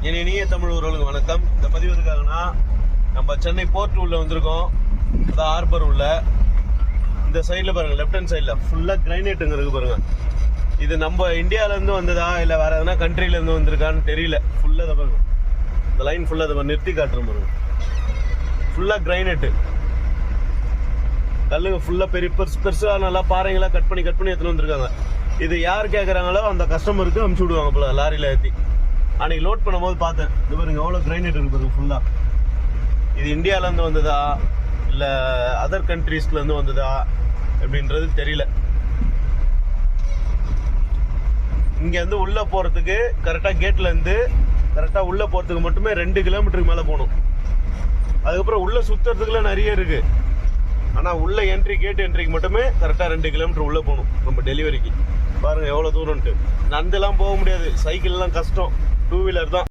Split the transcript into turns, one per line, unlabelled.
என் இனிய தமிழ் உறவுகளுக்கு வணக்கம். இந்த பதிவு இருக்காங்கன்னா, நம்ம சென்னை போர்ட் உள்ள வந்திருக்கோம். அதான் ஹார்பர் உள்ள இந்த சைடில் பாருங்க, லெஃப்ட் ஹேண்ட் சைடில் ஃபுல்லாக கிரைனேட்டுங்க இருக்கு பாருங்க. இது நம்ம இந்தியாவிலேருந்து வந்ததா இல்லை வேற எதனா கண்ட்ரிலேருந்து வந்திருக்கான்னு தெரியல. ஃபுல்லாக அதை பாருங்க, இந்த லைன் ஃபுல்லாக அதை நிறுத்தி காட்டுறோம் பாருங்க. ஃபுல்லாக கிரைனேட்டு கல்லுங்க, ஃபுல்லாக பெரிய பெருசாக நல்லா பாறைங்களாம் கட் பண்ணி எடுத்துன்னு வந்திருக்காங்க. இது யார் கேட்குறாங்களோ அந்த கஸ்டமருக்கு அனுப்பிச்சி விடுவாங்க போல லாரியில் ஏற்றி. அன்னைக்கு லோட் பண்ணும்போது பார்த்தேன், இது பாருங்க எவ்வளோ கிரைனேட் இருக்கு பாருங்க ஃபுல்லாக. இது இந்தியாவிலேருந்து வந்ததா இல்லை அதர் கண்ட்ரீஸ்லேருந்து வந்ததா அப்படின்றது தெரியல. இங்கேருந்து உள்ளே போகிறதுக்கு கரெக்டாக கேட்லேருந்து கரெக்டாக உள்ளே போகிறதுக்கு மட்டுமே 2 கிலோமீட்டருக்கு மேலே போகணும். அதுக்கப்புறம் உள்ளே சுற்றுறதுக்குலாம் நிறைய இருக்குது. ஆனால் உள்ள கேட் என்ட்ரிக்கு மட்டுமே கரெக்டாக 2 கிலோமீட்டர் உள்ளே போகணும் நம்ம டெலிவரிக்கு. பாருங்கள் எவ்வளோ தூரம்ட்டு. நடந்துலாம் போக முடியாது, சைக்கிள்லாம் கஷ்டம், 2 வீலர் தான்.